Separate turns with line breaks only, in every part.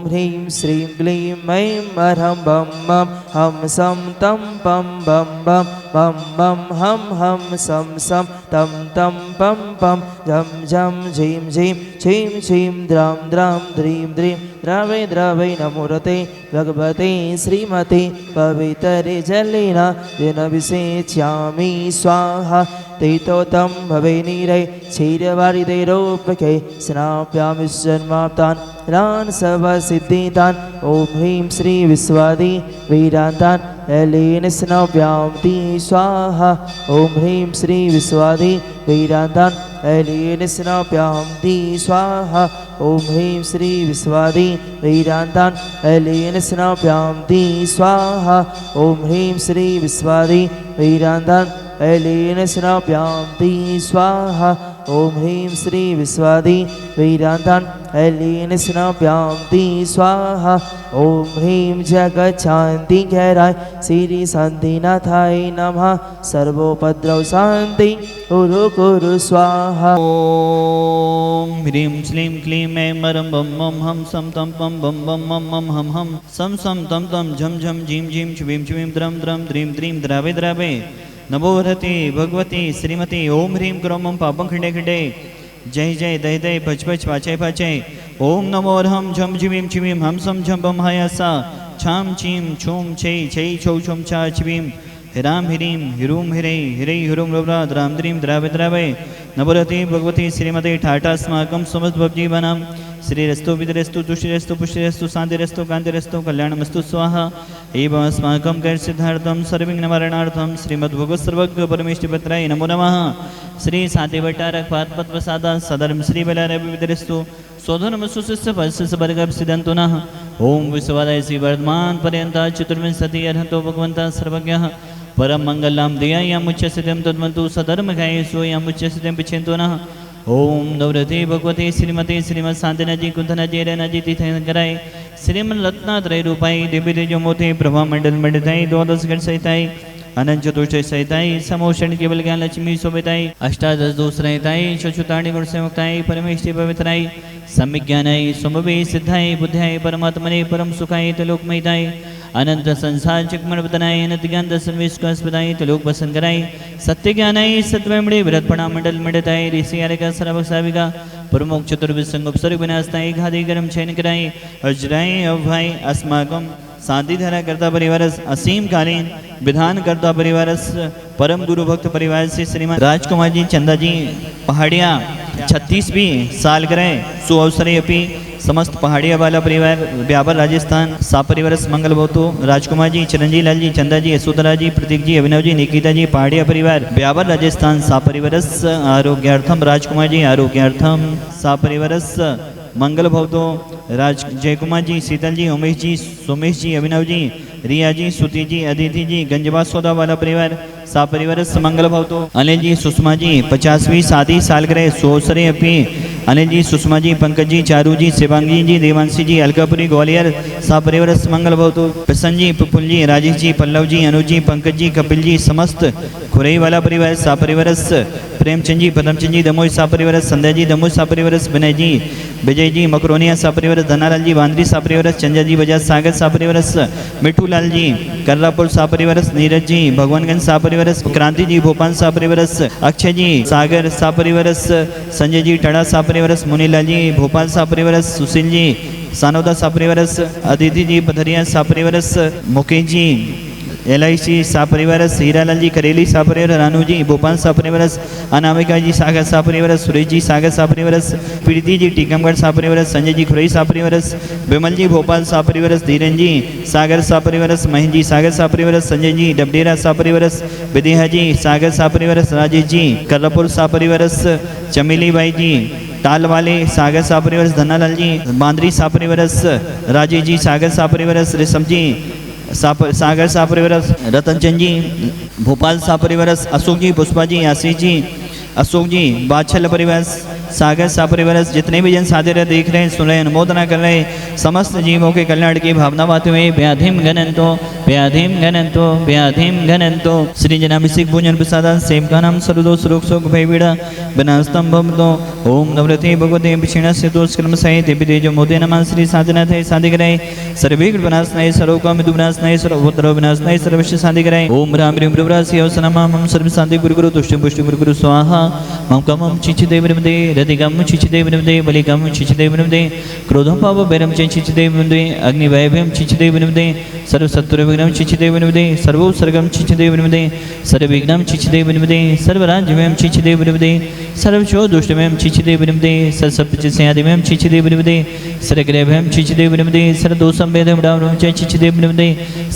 ह्रीं श्रीं क्लीं ऐं अरहं बं बं हम सं तं पं बं बं बं बं हम सं सं तं तं पं पं झं झं झीं झीं छीं छीं द्रां द्रां द्रीं द्रीं द्रवे द्रवे नमोरते भगवते श्रीमते पवित्रे जलेन दिनविषेच्यामि स्वाहा तेतोतं भवे नीरै क्षीरवारिदैरोपके स्नाप्यामि शर्माप्तान् रान् सर्वसिद्धितान् ॐ ह्रीं श्री विश्वादि वीरान्तान् एलेन स्नाप्यामि स्वाहा ॐ ह्रीं श्री विश्वादि वीरान्तान् एलेन स्नाप्यामि स्वाहा ॐ ह्रीं श्री विश्वादि वीरान्तान् एलेन स्नाप्यामि स्वाहा ॐ ह्रीं श्री विश्वादि वीरान्तान् एलेन स्नाप्यामि स्वाहा ॐ ह्रीं श्री विश्वादि वीरान्तान् एलेन स्नाप्यामि स्वाहा ॐ ह्रीं जगच्छान्ति गहराय श्री शान्तिनाथाय नमः सर्वोपद्रव शान्ति कुरु कुरु स्वाहा
ॐ ह्रीं श्रीं क्लीं ऐं मरं बं बं हम सं तं पं बं बं मं हम सं सं तं तं झं झं झीं झीं छ्वीं छ्वीं द्रं द्रं द्रीं द्रीं द्रावे द्रावे नमोरते भगवती श्रीमती ओम ह्रीं क्रोमं पापं खंडे खंडे जय जय दय दय पच पच पाचय पाचय ओम नमो अर्हं झं झिवीं छिवीं हम सं झं बं हयासा छां छीं छूं छै छै छौ छुं छा छिवीं हिरां हिरीं हिरूं हिरै हिरै हिरूं रुब्रा द्रां द्रीं द्रावे द्रावे नमोरते भगवती श्रीमती ठाटास्माकं समस्तभवजीवनां श्रीरस्तु विदरस्तु तुष्टिरस्तु पुष्टिरस्तु शान्तिरस्तु कान्तिरस्तु कल्याणमस्तु स्वाहा एवं अस्माकं कैर्सिद्धार्थं सर्वविघ्ननिवारणार्थं श्रीमद्भगवत् सर्वज्ञ परमेष्ठिपत्राय नमो नमः श्री शान्तिभट्टारक पादपद्मसादा सधर्म श्रीबलारविदरस्तु स्वधर्म सुशिष्य पश्यवर्गं सिद्धन्तु नः ओम विश्ववादाय श्री वर्धमान पर्यन्त चतुर्विंशति अर्हतो भगवन्तः सर्वज्ञः परम मंगलां देयामुच्य सिद्धिं तद्वन्तु सधर्मकाय सोयामुच्य सिद्धिं पिच्छन्तु नः ओम नवरते भगवते श्रीमती श्रीमद शांतिनाजी कुंथनाजी रनाजी तीर्थंकराय श्रीमन रत्नात्रय रूपाई देवी तेजोमूर्ति प्रभा मंडल मंडिताई द्वादश गण सहिताई अनंत चतुष्टय सहिताई समोषण केवल ज्ञान लक्ष्मी शोभिताई अष्टादश दोष रहिताई चतुर्ताणी गुण संयुक्ताई परमेष्टि पवित्राई सम्यक ज्ञानाई समवे सिद्धाई बुद्धाई परमात्मने परम सुखाई तलोकमयिताई अनंत संसार चिकमण बदनाई अनंत ज्ञान दर्शन विश्वासपदाई तलोक बसन कराई सत्य ज्ञानाई सत्वमणि विरतपणा मंडल मंडताई ऋषि आरेका सरभक साविका प्रमुख चतुर्विद संगोपसर्ग विनाशताई घादी गरम चयन कराई अजराई अभाई अस्माकम शांति धारा करता परिवारस असीम कालीन विधान करता परिवारस परम गुरु भक्त परिवार से श्रीमान राजकुमार जी चंदा जी पहाड़िया 36वीं सालगिरह सुअवसरे अपनी समस्त पहाड़िया वाला परिवार ब्यावर राजस्थान सापरिवारस मंगल भवतु राजकुमार जी चिरंजीव लाल जी चंदा जी यशोधरा जी प्रतीक जी अभिनव जी निकिता जी पहाड़िया परिवार ब्यावर राजस्थान सापरिवारस आरोग्यार्थम राजकुमार जी आरोग्यार्थम सापरिवारस मंगल भवतो राज जयकुमार जी शीतल जी उमेश जी सोमेश जी अभिनव जी रिया जी सुती जी अदिति जी गंजबाज सौदा वाला परिवार सापरिवार मंगल भवतो अनिल जी सुषमा जी 50वीं शादी सालगिरह सोसरे अपनी अनिल जी सुषमा जी पंकज जी चारू जी शिवांगी जी देवांशी जी अलकापुरी ग्वालियर सापरिवार मंगल भवतो प्रसन्न जी पुपुल जी राजेश जी पल्लव जी अनुज जी पंकज जी कपिल जी समस्त खुरई वाला परिवार सापरिवार प्रेमचंद जी पदमचंद जी दमोई सापरिवार संध्या जी दमोई सापरिवार विनय जी विजय जी मकरोनिया सापरिवार धनालाल जी वांद्री सापरिवार चंजा जी बजाज सागर सापरिवार मिठू लाल जी कर्रापुर सापरिवार नीरज जी भगवानगंज सापरिवार क्रांति जी भोपाल सापरिवार अक्षय जी सागर सापरिवार संजय जी टड़ा सापरिवार मुनीलाल जी भोपाल सापरिवार सुशील जी सानोदा सापरिवार अदिति जी पथरिया सापरिवार मुकेश जी LIC सापरिवार हीरालाल जी करेली सापरिवार रानू जी भोपाल सापरिवार अनामिका जी सागर सापरिवार सुरेश जी सागर सापरिवार प्रीति जी टीकमगढ़ सापरिवार संजय जी खुरई सापरिवार विमल जी भोपाल सापरिवार धीरेन जी सागर सापरिवार महेंद्र जी सागर सापरिवार संजय जी डबडेरा सापरिवार विदेहा जी सागर सापरिवार राजेश जी कर्रापुर सापरिवार चमेली बाई जी टाल वाले सागर सापरिवार धनालाल जी बांद्री सापरिवार राजेश जी सागर सापरिवार रेशम जी सागर सापरिवार रतनचंद जी भोपाल सापरिवार अशोक जी पुष्पा जी आशीष जी अशोक जी बादशाह परिवार सागर सापरिवार जितने भी जन साधे देख रहे हैं सुन रहे हैं अनुमोदना कर रहे हैं समस्त जीवों के कल्याण की भावना बातें हुए व्याधिम गणंतो व्याधिं घनन्तो व्याधिं घनन्तो श्रीजनाभिषेक पूजन प्रसादात् सेवकानां सर्वदोष रोग शोक भयपीड़ा विनाशतं भवतो। ओम नवरते भगवते विषिणस्य दोषकर्म सहित तेजो मोदे नमः श्री साधनाथे साधिकराय सर्वविघ्न विनाशनाय सर्वकाम विनाशनाय सर्वोत्तर विनाशनाय सर्वस्य साधिकराय। ओम राम ह्रीं ब्रह्मरासी अवसनमा मम सर्व शांति गुरु गुरु तुष्टि पुष्टि गुरु गुरु स्वाहा। मम कमं चिचिदेव विनमदे रतिगम चिचिदेव विनमदे बलिगम चिचिदेव विनमदे क्रोधं पाप वैरं चिचिदेव विनमदे अग्नि वैभवं चिचिदेव विनमदे सर्वशत्रु विघ्नं चिचिदेव विनमदे सर्वोत्सर्गं चिचिदेव विनमदे सर्वविघ्नं चिचिदेव विनमदे सर्वराज्यमयं चिचिदेव विनमदे सर्वशो दुष्टमयं चिचिदेव विनमदे सर्वसप्तचित्सयादिमयं चिचिदेव विनमदे सर्वग्रहभयं चिचिदेव विनमदे सर्वदोषं वेदं डावनं च चिचिदेव विनमदे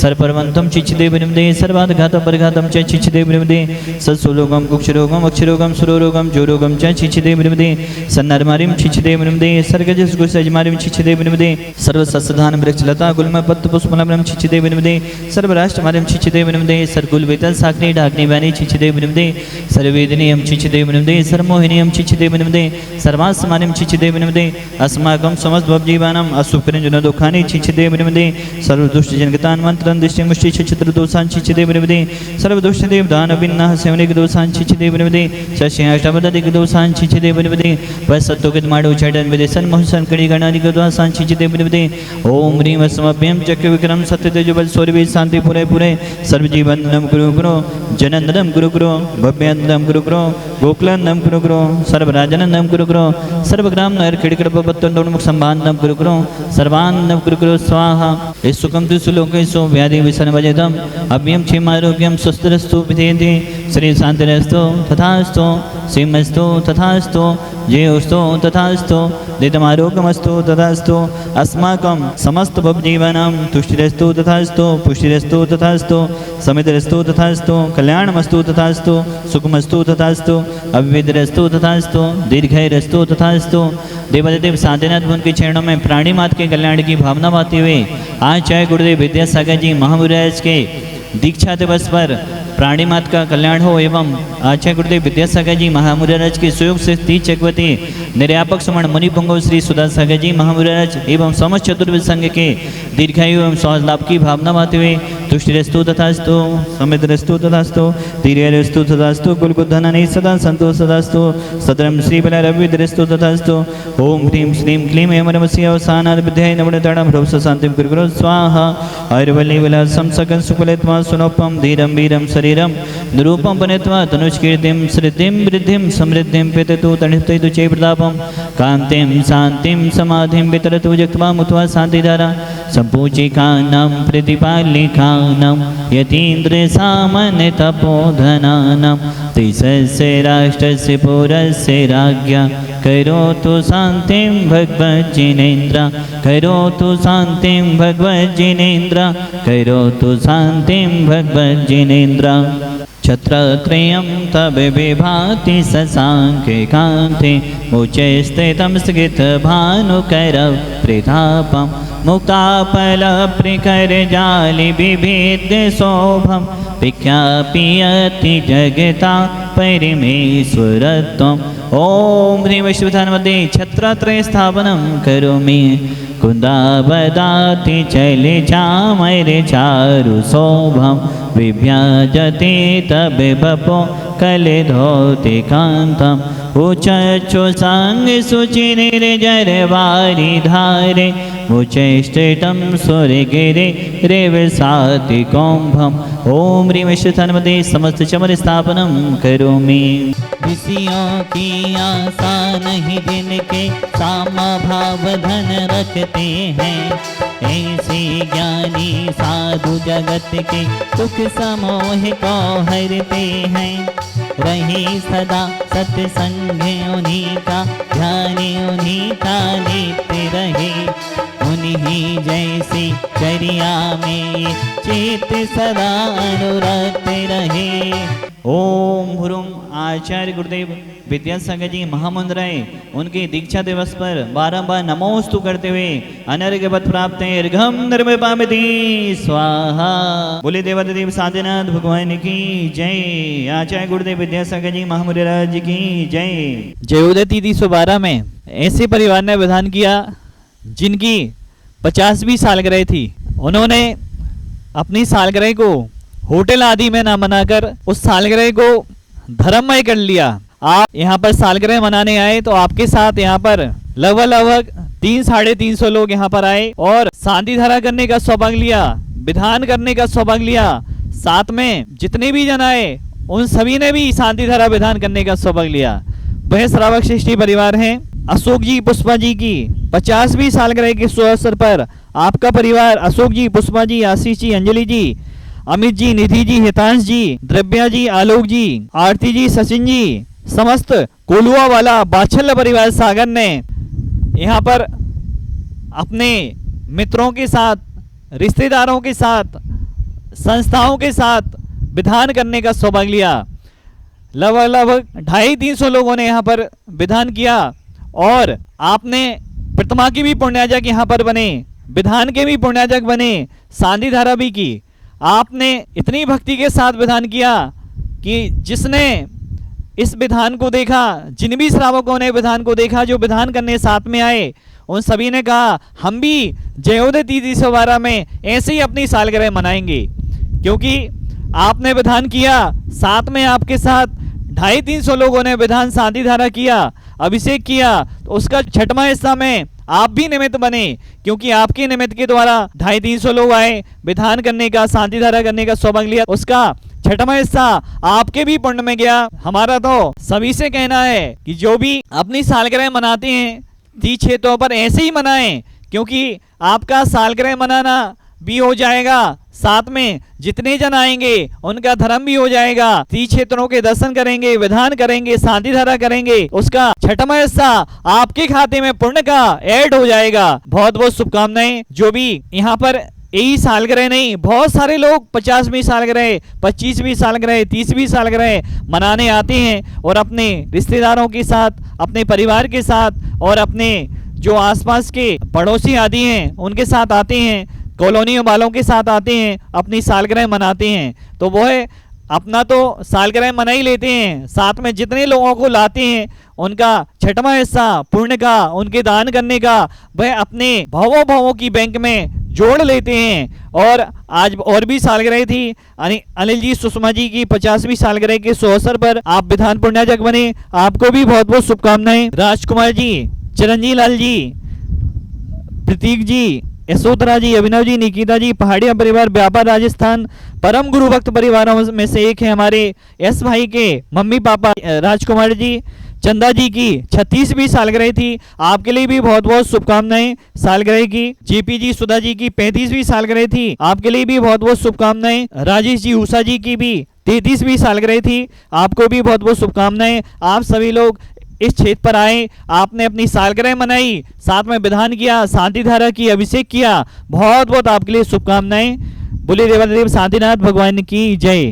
सर्वपरमन्तं चिचिदेव विनमदे सर्वाघातं परघातं च चिचिदेव विनमदे सत्सुलोकं कुक्षरोगं अक्षरोगं सुरोरोगं जोरोगं च चिचिदेव विनमदे सन्नरमारिं चिचिदेव विनमदे सर्गजसगुसजमारिं चिचिदेव विनमदे सर्वसस्यधान वृक्षलता गुल्मपत्र पुष्पलमनं चिचिदेव विनमदे सर्वराष्ट्रमारिं चिचिदेव विनमदे सर्वकुलवेतन साग्नि डाग्नि वाणी चिचिदेव विनमदे सर्ववेदनीयं चिचिदेव विनमदे सर्वमोहिनीयं चिचिदेव विनमदे सर्वास्मानिं चिचिदेव विनमदे अस्माकं समस्त भवजीवानाम् असुखपरिजन दुःखानि चिचिदेव विनमदे सर्वदुष्टजनकतान् मन्त्रं दृष्टिं मुष्टि चित्रदोषान् चिचिदेव विनमदे सर्वदुष्टदेव दानविन्नाः सेवनिक दोषान् चिचिदेव विनमदे शस्याष्टपदिक दोषान् चिचिदेव विनमदे वसत्तुकित माडो चैडन विदेशन मोहसन कड़ी गणादि दोषान् चिचिदेव विनमदे। ओम ह्रीं वसमभ्यं चक्र विक्रम सत्यतेजो बल सौरभि शांति पुरे पुरे सर्वजीवनम गुरु गुरु जनन्दनम गुरु गुरु भव्यन्दनम गुरु गुरु गोकुलन्दनम गुरु गुरु सर्वराजनन्दनम गुरु गुरु सर्वग्राम नर खिड़कड़पत्तोन्मुख संबान्दनम गुरु गुरु सर्वान्नम गुरु गुरु स्वाहा। सुखं तु सुलोकेषु व्याधि विषण वजेदम अभ्यं क्षेमारोग्यं स्वस्थरस्तु विधेयते श्री शांतिरस्तु तथास्तु सीमस्तु तथास्तु जयोस्तु तथास्तु दितमारोग्यमस्तु तथास्तु अस्माकं समस्त भवजीवानां तुष्टिरस्तु तथास्तु पुष्टिरस्तु तथास्तु समितिरस्तु तथास्तु कल्याणमस्तु तथास्तु सुखमस्तु तथास्तु अविद्रस्तु तथास्तु दीर्घैरस्तु तथास्तु। देवादिदेव साधनाथ उनके चरणों में प्राणी मात के कल्याण की भावना पाते हुए आज चाहे गुरुदेव विद्यासागर जी महामुराज के दीक्षा दिवस पर प्राणी मात का कल्याण हो एवं आचार्य गुरुदेव विद्यासागर जी महामुराज के सुयोग से तीज चक्रवर्ती निर्यापक सुमन मुनि पुंगव श्री सुधासागर जी महामुराज एवं समस्त चतुर्वेद संघ के दीर्घायु एवं स्वास्थ्य लाभ की भावना पाते हुए तुष्टिरस्तु तथास्तु समृद्धिरस्तु तथास्तु धीर्यरस्तु तथास्तु कुलबुद्धनानि सदा संतो सदास्तु सतरम श्री बलरविद्रस्तु तथास्तु। ओम ह्रीं श्रीं क्लीं ऐं नमस्य अवसानाद विद्याय नवनतडं ह्रवस शांतिं कुरु गुरु स्वाहा। आयुर्वल्ली विलासं सकं सुकुलत्वा सुनोपम धीरं वीरं शरीरं निरूपं पुनित्वा तनुष्कीर्तिं श्रुतिं वृद्धिं समृद्धिं पेततु तणितु चे प्रतापं कान्तिं शान्तिं समाधिं वितरतु जक्त्वा मुत्वा शान्तिधारा सम्पूजिकानां प्रतिपालिकानां यतीन्द्रसामान्यतपोधनानां देशस्य राष्ट्रस्य पुरस्य राज्ञा करोतु शान्तिं भगवज्जिनेन्द्र करोतु शान्तिं भगवज्जिनेन्द्र करोतु शान्तिं भगवज्जिनेन्द्र। छत्रत्रयं तव विभाति शशाङ्के कान्ते उच्चस्थितं स्थितभानुकरं प्रतापं मुक्ताफलप्रखरजालि विभेद्य शोभं विख्यापियति जगता परमेश्वरत्वम्। ओम ह्रीं विश्वधान मध्ये छत्रत्रय स्थापनं करोमि कुन्दावदाति चले चामरे चारु शोभं विभ्याजते तब बपो कलिधौति कान्तम् उच्चो सांग सुचिनिर्जरवारि धारे उच्चैष्टितं सुरगिरे रेवसाति कौम्भम्। ओम ह्रीं विश्वधान मध्ये समस्त चमर स्थापनं करोमि।
खुशियों की आशा नहीं जिनके सामा भाव धन रखते हैं ऐसे ज्ञानी साधु जगत के सुख समोह को हरते हैं। रही सदा सत्संग उन्हीं का ध्यान उन्हीं का नित्य रहे उन्हीं जैसी चर्या में चित्त सदा अनुरक्त रहे।
ओम हुरुम आचार्य गुरुदेव विद्यासागर जी महामुंद्राय उनके दीक्षा दिवस पर बारंबार नमोस्तु करते हुए अनर्घ्य पद प्राप्त अर्घम निर्मपामिति स्वाहा। बोले देवादिदेव साधनाथ भगवान की जय। आचार्य गुरुदेव विद्यासागर जी महामुराज जी की जय।
जयोदय तिथि 112 में ऐसे परिवार ने विधान किया जिनकी 50वीं सालगिरह थी। उन्होंने अपनी सालगिरह को होटल आदि में ना मनाकर उस सालगिरह को धर्ममय कर लिया। आप यहाँ पर सालगिरह मनाने आए तो आपके साथ यहाँ पर लगभग 300-350 लोग यहाँ पर आए और शांति धारा करने का सौभाग्य लिया, विधान करने का सौभाग्य लिया। साथ में जितने भी जन आए उन सभी ने भी शांति धारा विधान करने का सौभाग्य लिया। वह श्रावक श्रेष्ठी परिवार हैं। अशोक जी पुष्पा जी की 50वीं सालगिरह के शुभ अवसर पर आपका परिवार अशोक जी, पुष्पा जी, आशीष जी, अंजलि जी, अमित जी, निधि जी, हितांश जी, द्रव्या जी, आलोक जी, आरती जी, सचिन जी, समस्त कोलुआ वाला बाछल्य परिवार सागर ने यहाँ पर अपने मित्रों के साथ, रिश्तेदारों के साथ, संस्थाओं के साथ विधान करने का सौभाग्य लिया। लगभग 250-300 लोगों ने यहाँ पर विधान किया और आपने प्रतिमा की भी पुण्याजक यहाँ पर बने, विधान के भी पुण्याजक बने, शांति धारा भी की। आपने इतनी भक्ति के साथ विधान किया कि जिसने इस विधान को देखा, जिन भी श्रावकों ने विधान को देखा, जो विधान करने साथ में आए, उन सभी ने कहा हम भी जयोदय तिथि 112 में ऐसे ही अपनी सालगिरह मनाएंगे। क्योंकि आपने विधान किया, साथ में आपके साथ 250-300 लोगों ने विधान शांति धारा किया, अभिषेक किया, तो उसका छठवां हिस्सा में आप भी निमित्त बने। क्योंकि आपके निमित्त के द्वारा 250-300 लोग आए, विधान करने का, शांति धारा करने का सौभाग्य लिया, उसका छठवां हिस्सा आपके भी पुण्य में गया। हमारा तो सभी से कहना है कि जो भी अपनी सालगिरह मनाते हैं तीज क्षेत्रों पर ऐसे ही मनाएं, क्योंकि आपका सालगिरह मनाना भी हो जाएगा, साथ में जितने जन आएंगे उनका धर्म भी हो जाएगा। तीज क्षेत्रों के दर्शन करेंगे, विधान करेंगे, शांति धारा करेंगे, उसका छठवां हिस्सा आपके खाते में पुण्य का ऐड हो जाएगा। बहुत बहुत शुभकामनाएं। जो भी यहाँ पर यही सालगिरह नहीं, बहुत सारे लोग 50वीं सालगिरह, 25वीं सालगिरह, 30वीं सालगिरह मनाने आते हैं और अपने रिश्तेदारों के साथ, अपने परिवार के साथ और अपने जो आसपास के पड़ोसी आदि हैं उनके साथ आते हैं, कॉलोनियों वालों के साथ आते हैं, अपनी सालगिरह मनाते हैं। तो वो है अपना तो सालगिरह मना ही लेते हैं, साथ में जितने लोगों को लाते हैं उनका छठवां हिस्सा पुण्य का, उनके दान करने का, वह अपने भावों की बैंक में जोड़ लेते हैं। और आज और भी सालगिरह थी अनिल जी, सुषमा जी की 50वीं सालगिरह के शुभ अवसर पर आप विधान पुण्याजक बने, आपको भी बहुत बहुत शुभकामनाएं। राजकुमार जी, चिरंजीव लाल जी, प्रतीक जी, यशोधरा जी, अभिनव जी, निकिता जी, पहाड़िया परिवार, व्यापार राजस्थान, परम गुरु भक्त परिवारों में से एक है हमारे यश भाई के मम्मी पापा राजकुमार जी। चंदा जी की 36वीं सालगिरह थी, आपके लिए भी बहुत बहुत शुभकामनाएं सालगिरह की। जेपी जी, सुधा जी की 35वीं सालगिरह थी, आपके लिए भी बहुत बहुत शुभकामनाएं। राजेश जी, उषा जी की भी 33वीं सालगिरह थी, आपको भी बहुत बहुत शुभकामनाएं। आप सभी लोग इस क्षेत्र पर आए, आपने अपनी सालगिरह मनाई, साथ में विधान किया, शांति धारा की, अभिषेक किया, बहुत बहुत आपके लिए शुभकामनाएं। बोले देवादेव शांतिनाथ भगवान की जय।